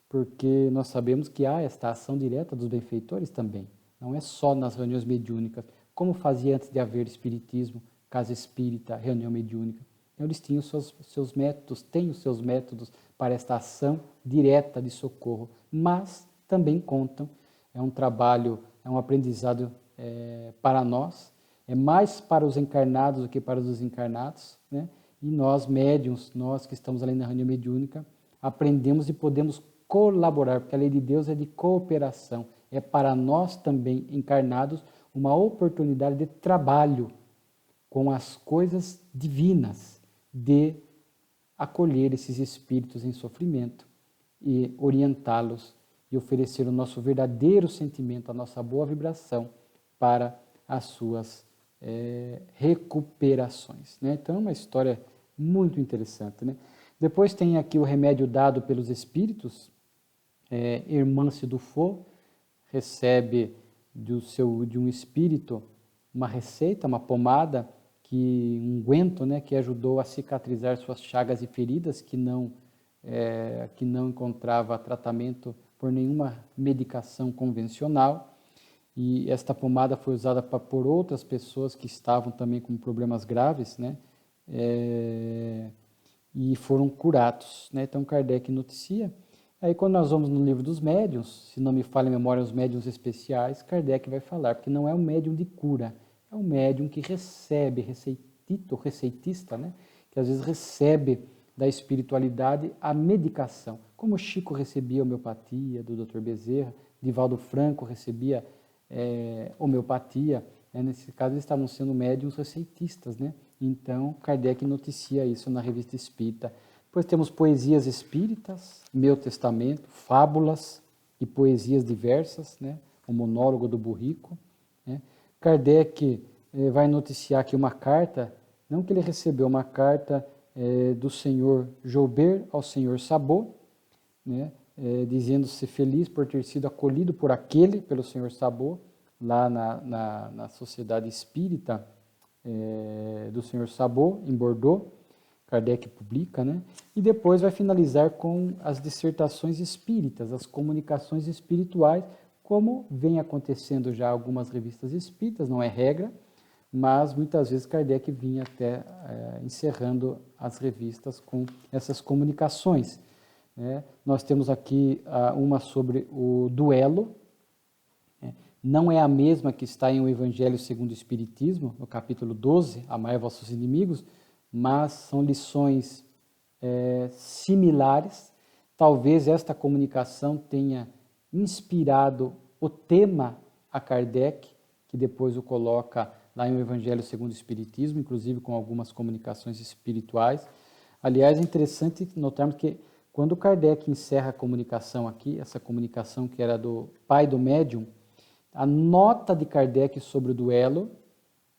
Speaker 1: porque nós sabemos que há esta ação direta dos benfeitores também, não é só nas reuniões mediúnicas, como fazia antes de haver espiritismo, casa espírita, reunião mediúnica. Então, eles tinham os seus métodos, têm os seus métodos para esta ação direta de socorro, mas também contam, é um trabalho, é um aprendizado para nós, é mais para os encarnados do que para os desencarnados, né? E nós, médiuns, nós que estamos ali na reunião mediúnica, aprendemos e podemos colaborar, porque a lei de Deus é de cooperação, é para nós também encarnados uma oportunidade de trabalho com as coisas divinas, de acolher esses espíritos em sofrimento e orientá-los e oferecer o nosso verdadeiro sentimento, a nossa boa vibração para as suas recuperações, né? Então é uma história muito interessante, né? Depois tem aqui o remédio dado pelos espíritos. Hermance Dufault recebe de um espírito uma receita, uma pomada, um unguento, né, que ajudou a cicatrizar suas chagas e feridas, que não encontrava tratamento por nenhuma medicação convencional. E esta pomada foi usada por outras pessoas que estavam também com problemas graves, né, e foram curados, né? Então Kardec noticia. Aí quando nós vamos no livro dos médiuns, se não me falha a memória, os médiuns especiais, Kardec vai falar, porque não é um médium de cura, é um médium que recebe, receitista, né? Que às vezes recebe da espiritualidade a medicação, como Chico recebia homeopatia do Dr. Bezerra, Divaldo Franco recebia homeopatia, né? Nesse caso eles estavam sendo médiuns receitistas, né? Então Kardec noticia isso na Revista Espírita Depois temos poesias espíritas, Meu Testamento, fábulas e poesias diversas, né? O monólogo do Burrico. Né? Kardec vai noticiar aqui uma carta, não que ele recebeu, uma carta do senhor Joubert ao senhor Sabot, né? Dizendo-se feliz por ter sido acolhido por aquele, pelo senhor Sabot, lá na Sociedade Espírita do senhor Sabot, em Bordeaux. Kardec publica, né? E depois vai finalizar com as dissertações espíritas, as comunicações espirituais, como vem acontecendo já algumas revistas espíritas, não é regra, mas muitas vezes Kardec vinha até encerrando as revistas com essas comunicações. Né? Nós temos aqui uma sobre o duelo, né? Não é a mesma que está em O Evangelho segundo o Espiritismo, no capítulo 12, Amai vossos inimigos, mas são lições similares. Talvez esta comunicação tenha inspirado o tema a Kardec, que depois o coloca lá em O Evangelho segundo o Espiritismo, inclusive com algumas comunicações espirituais. Aliás, é interessante notarmos que quando Kardec encerra a comunicação aqui, essa comunicação que era do pai do médium, a nota de Kardec sobre o duelo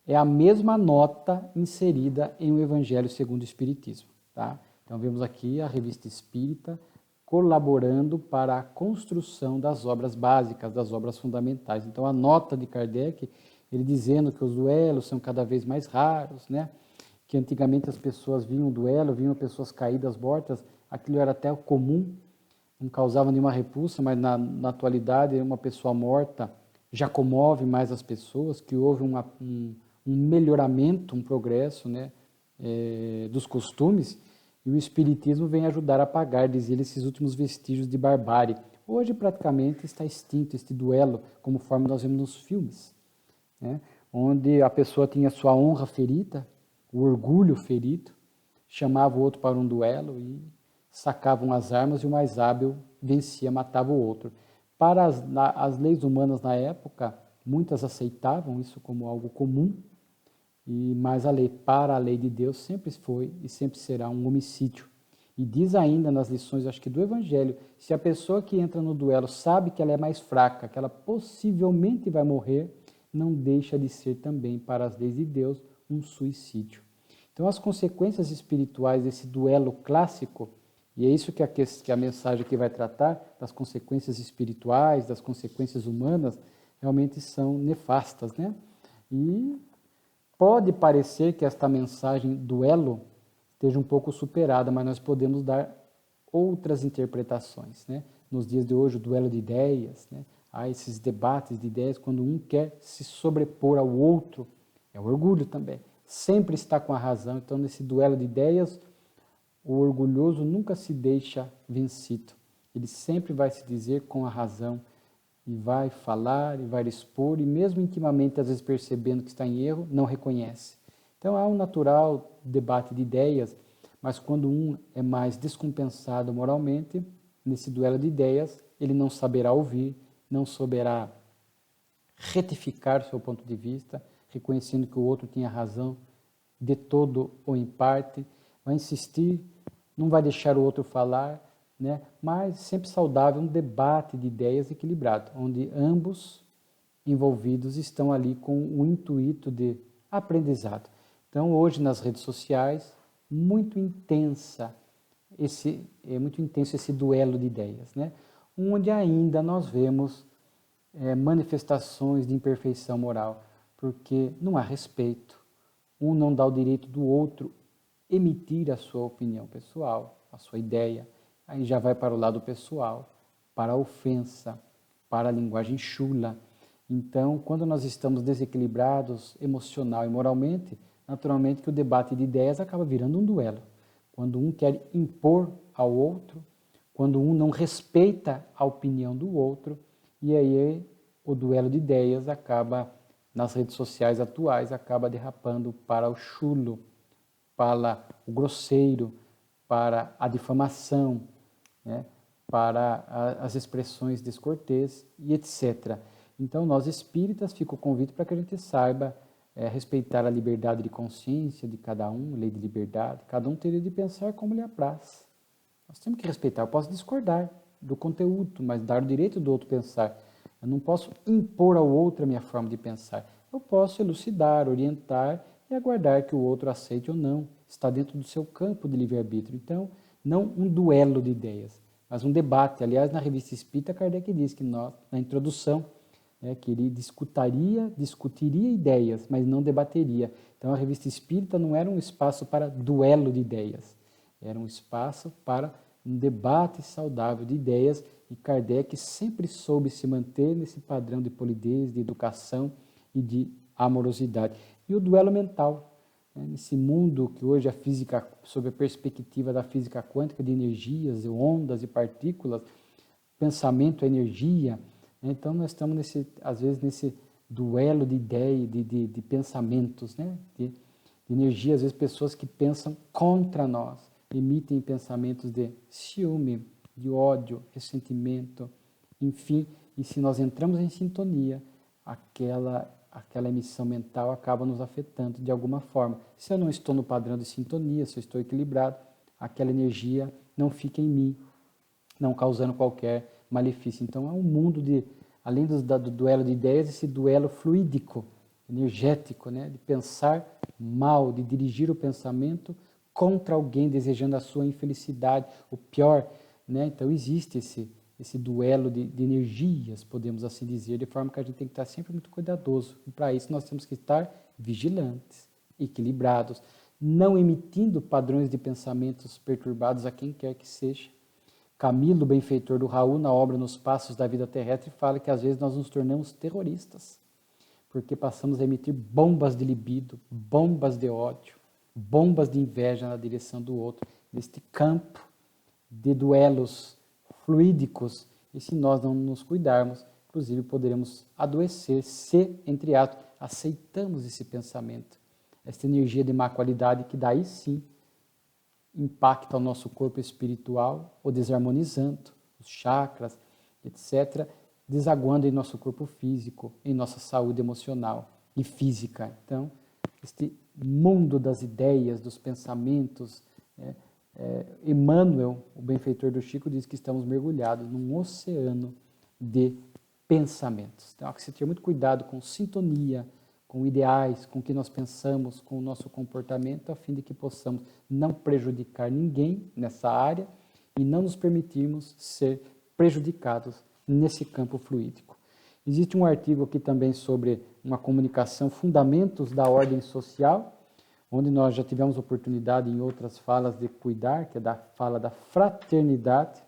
Speaker 1: é a mesma nota inserida em O Evangelho segundo o Espiritismo. Tá? Então vemos aqui a Revista Espírita colaborando para a construção das obras básicas, das obras fundamentais. Então a nota de Kardec, ele dizendo que os duelos são cada vez mais raros, né? Que antigamente as pessoas viam duelo, viam pessoas caídas, mortas, aquilo era até comum, não causava nenhuma repulsa, mas na atualidade uma pessoa morta já comove mais as pessoas, que houve um melhoramento, um progresso, né, dos costumes, e o Espiritismo vem ajudar a apagar, diz ele, esses últimos vestígios de barbárie. Hoje praticamente está extinto este duelo, como forma nós vemos nos filmes, né, onde a pessoa tinha sua honra ferida, o orgulho ferido, chamava o outro para um duelo e sacavam as armas e o mais hábil vencia, matava o outro. Para as leis humanas na época, muitas aceitavam isso como algo comum, mas para a lei de Deus sempre foi e sempre será um homicídio. E diz ainda nas lições, acho que do Evangelho, se a pessoa que entra no duelo sabe que ela é mais fraca, que ela possivelmente vai morrer, não deixa de ser também, para as leis de Deus, um suicídio. Então, as consequências espirituais desse duelo clássico, e é isso que a mensagem aqui vai tratar, das consequências espirituais, das consequências humanas, realmente são nefastas, né? E pode parecer que esta mensagem duelo esteja um pouco superada, mas nós podemos dar outras interpretações, né? Nos dias de hoje, o duelo de ideias, né? Há esses debates de ideias quando um quer se sobrepor ao outro, é o orgulho também, sempre está com a razão. Então, nesse duelo de ideias, o orgulhoso nunca se deixa vencido, ele sempre vai se dizer com a razão, e vai falar, e vai expor, e mesmo intimamente, às vezes percebendo que está em erro, não reconhece. Então há um natural debate de ideias, mas quando um é mais descompensado moralmente, nesse duelo de ideias, ele não saberá ouvir, não saberá retificar o seu ponto de vista, reconhecendo que o outro tinha razão de todo ou em parte, vai insistir, não vai deixar o outro falar, né? Mas sempre saudável um debate de ideias equilibrado, onde ambos envolvidos estão ali com o intuito de aprendizado. Então, hoje nas redes sociais, muito intenso esse duelo de ideias, né? Onde ainda nós vemos manifestações de imperfeição moral, porque não há respeito, um não dá o direito do outro emitir a sua opinião pessoal, a sua ideia, aí já vai para o lado pessoal, para a ofensa, para a linguagem chula. Então, quando nós estamos desequilibrados emocional e moralmente, naturalmente que o debate de ideias acaba virando um duelo. Quando um quer impor ao outro, quando um não respeita a opinião do outro, e aí o duelo de ideias acaba, nas redes sociais atuais, acaba derrapando para o chulo, para o grosseiro, para a difamação, né? Para as expressões descortês e etc. Então, nós espíritas, fica o convite para que a gente saiba respeitar a liberdade de consciência de cada um, lei de liberdade, cada um teria de pensar como lhe apraz. Nós temos que respeitar, eu posso discordar do conteúdo, mas dar o direito do outro pensar. Eu não posso impor ao outro a minha forma de pensar. Eu posso elucidar, orientar e aguardar que o outro aceite ou não. Está dentro do seu campo de livre-arbítrio. Então, não um duelo de ideias, mas um debate. Aliás, na Revista Espírita, Kardec diz que nós, na introdução, que ele discutiria ideias, mas não debateria. Então, a Revista Espírita não era um espaço para duelo de ideias, era um espaço para um debate saudável de ideias, e Kardec sempre soube se manter nesse padrão de polidez, de educação e de amorosidade. E o duelo mental, nesse mundo que hoje a física, sob a perspectiva da física quântica, de energias, ondas e partículas, pensamento é energia, então nós estamos, às vezes, nesse duelo de ideias, de pensamentos, de energia, às vezes pessoas que pensam contra nós, emitem pensamentos de ciúme, de ódio, ressentimento, enfim, e se nós entramos em sintonia, aquela emissão mental acaba nos afetando de alguma forma. Se eu não estou no padrão de sintonia, se eu estou equilibrado, aquela energia não fica em mim, não causando qualquer malefício. Então é um mundo além do duelo de ideias, esse duelo fluídico, energético, de pensar mal, de dirigir o pensamento contra alguém desejando a sua infelicidade, o pior, Então existe esse duelo de energias, podemos assim dizer, de forma que a gente tem que estar sempre muito cuidadoso. E para isso nós temos que estar vigilantes, equilibrados, não emitindo padrões de pensamentos perturbados a quem quer que seja. Camilo, benfeitor do Raul, na obra Nos Passos da Vida Terrestre, fala que às vezes nós nos tornamos terroristas, porque passamos a emitir bombas de libido, bombas de ódio, bombas de inveja na direção do outro, neste campo de duelos fluídicos, e se nós não nos cuidarmos, inclusive poderemos adoecer se, entre aspas, aceitamos esse pensamento, essa energia de má qualidade que daí sim impacta o nosso corpo espiritual, o desarmonizando, os chakras, etc., desaguando em nosso corpo físico, em nossa saúde emocional e física. Então, este mundo das ideias, dos pensamentos, Emmanuel, o benfeitor do Chico, diz que estamos mergulhados num oceano de pensamentos. Então, há que se ter muito cuidado com sintonia, com ideais, com o que nós pensamos, com o nosso comportamento, a fim de que possamos não prejudicar ninguém nessa área e não nos permitirmos ser prejudicados nesse campo fluídico. Existe um artigo aqui também sobre uma comunicação, fundamentos da ordem social, onde nós já tivemos oportunidade em outras falas de cuidar, que é da fala da fraternidade,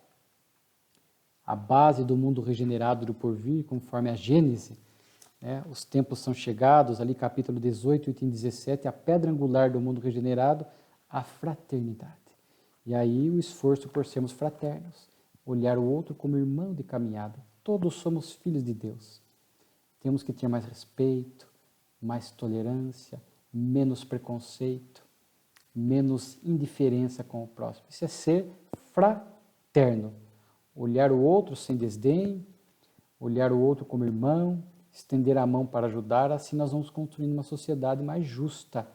Speaker 1: a base do mundo regenerado do porvir, conforme a Gênese. Os tempos são chegados, ali capítulo 18, item 17, a pedra angular do mundo regenerado, a fraternidade. E aí o esforço por sermos fraternos, olhar o outro como irmão de caminhada. Todos somos filhos de Deus. Temos que ter mais respeito, mais tolerância, menos preconceito, menos indiferença com o próximo. Isso é ser fraterno. Olhar o outro sem desdém, olhar o outro como irmão, estender a mão para ajudar, assim nós vamos construindo uma sociedade mais justa,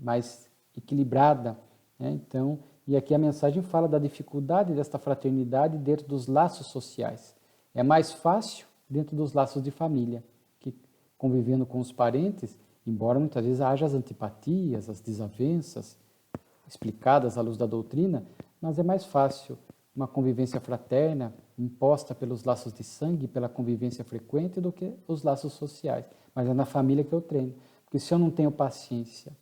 Speaker 1: mais equilibrada. Então, e aqui a mensagem fala da dificuldade desta fraternidade dentro dos laços sociais. É mais fácil dentro dos laços de família, que convivendo com os parentes, embora muitas vezes haja as antipatias, as desavenças, explicadas à luz da doutrina, mas é mais fácil uma convivência fraterna, imposta pelos laços de sangue, pela convivência frequente, do que os laços sociais. Mas é na família que eu treino. Porque se eu não tenho paciência,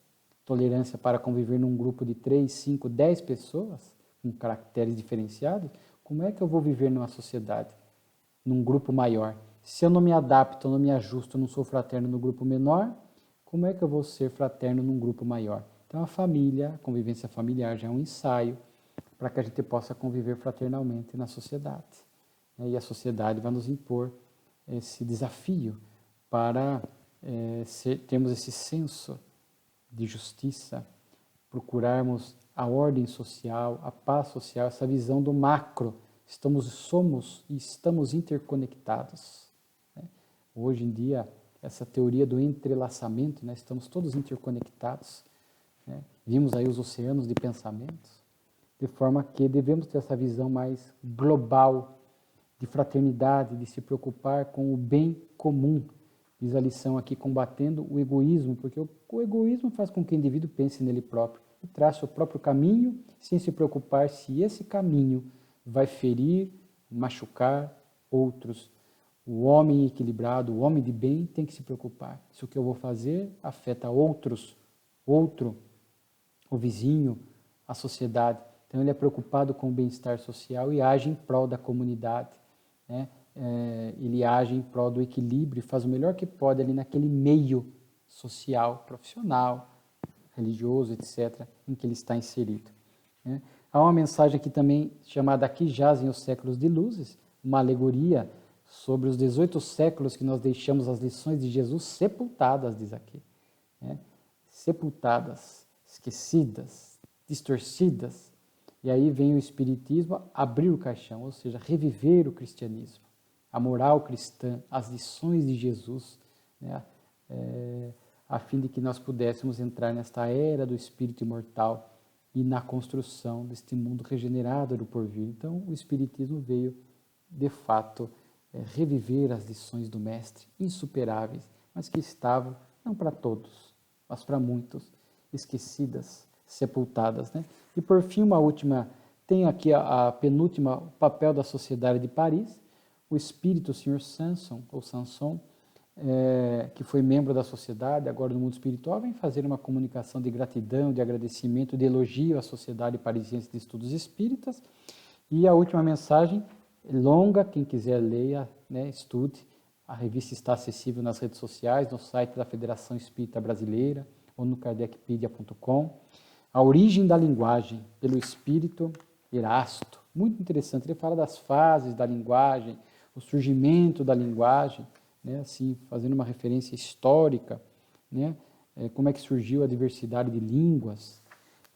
Speaker 1: tolerância para conviver num grupo de 3, 5, 10 pessoas, com caracteres diferenciados, como é que eu vou viver numa sociedade, num grupo maior? Se eu não me adapto, não me ajusto, não sou fraterno no grupo menor, como é que eu vou ser fraterno num grupo maior? Então a família, a convivência familiar já é um ensaio para que a gente possa conviver fraternalmente na sociedade. E a sociedade vai nos impor esse desafio para termos esse senso de justiça, procurarmos a ordem social, a paz social, essa visão do macro. Somos e estamos interconectados. Hoje em dia, essa teoria do entrelaçamento, né? Estamos todos interconectados, né? Vimos aí os oceanos de pensamentos, de forma que devemos ter essa visão mais global de fraternidade, de se preocupar com o bem comum. Diz a lição aqui, combatendo o egoísmo, porque o egoísmo faz com que o indivíduo pense nele próprio e traça o próprio caminho, sem se preocupar se esse caminho vai ferir, machucar outros. O homem equilibrado, o homem de bem, tem que se preocupar. Se o que eu vou fazer afeta outros, o vizinho, a sociedade. Então ele é preocupado com o bem-estar social e age em prol da comunidade, né? Ele age em prol do equilíbrio, faz o melhor que pode ali naquele meio social, profissional, religioso, etc., em que ele está inserido, né? Há uma mensagem aqui também chamada Aqui Jazem os Séculos de Luzes, uma alegoria sobre os 18 séculos que nós deixamos as lições de Jesus sepultadas, diz aqui, né? Sepultadas, esquecidas, distorcidas. E aí vem o Espiritismo abrir o caixão, ou seja, reviver o cristianismo, a moral cristã, as lições de Jesus, né? A fim de que nós pudéssemos entrar nesta era do espírito imortal e na construção deste mundo regenerado do porvir. Então, o Espiritismo veio, de fato, reviver as lições do Mestre, insuperáveis, mas que estavam, não para todos, mas para muitos, esquecidas, sepultadas, né? E, por fim, uma última, tem aqui a penúltima, o papel da Sociedade de Paris, o espírito, o Sr. Sanson, ou Sanson, que foi membro da sociedade, agora no mundo espiritual, vem fazer uma comunicação de gratidão, de agradecimento, de elogio à Sociedade Parisiense de Estudos Espíritas. E a última mensagem, longa, quem quiser leia, né, estude. A revista está acessível nas redes sociais, no site da Federação Espírita Brasileira ou no kardecpedia.com. A origem da linguagem, pelo espírito Erasto. Muito interessante, ele fala das fases da linguagem, o surgimento da linguagem, né, assim, fazendo uma referência histórica, né, como é que surgiu a diversidade de línguas.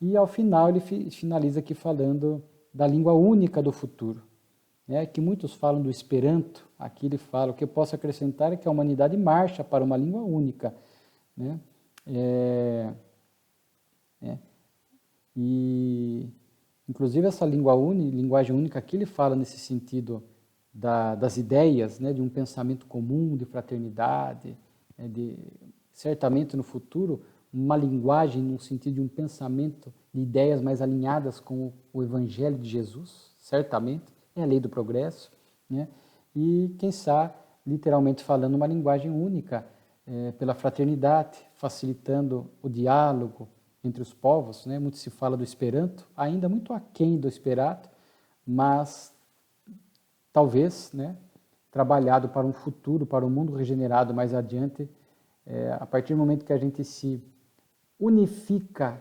Speaker 1: E, ao final, ele finaliza aqui falando da língua única do futuro, né, que muitos falam do Esperanto. Aqui ele fala, o que eu posso acrescentar é que a humanidade marcha para uma língua única, né, e, inclusive, essa linguagem única aqui ele fala nesse sentido das ideias, né, de um pensamento comum, de fraternidade, certamente no futuro, uma linguagem no sentido de um pensamento de ideias mais alinhadas com o Evangelho de Jesus, certamente, é a lei do progresso, né, e, quem sabe, literalmente falando, uma linguagem única, pela fraternidade, facilitando o diálogo entre os povos, né? Muito se fala do Esperanto, ainda muito aquém do Esperanto, mas talvez, né, trabalhado para um futuro, para um mundo regenerado mais adiante, a partir do momento que a gente se unifica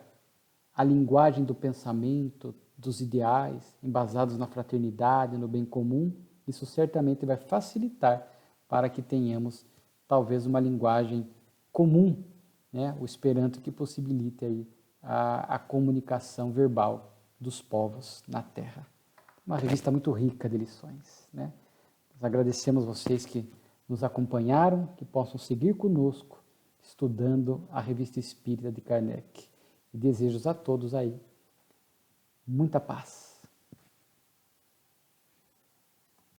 Speaker 1: a linguagem do pensamento, dos ideais, embasados na fraternidade, no bem comum, isso certamente vai facilitar para que tenhamos talvez uma linguagem comum, né, o Esperanto, que possibilite aí a comunicação verbal dos povos na Terra. Uma revista muito rica de lições, né? Nós agradecemos vocês que nos acompanharam, que possam seguir conosco, estudando a Revista Espírita de Kardec. E desejo a todos aí muita paz.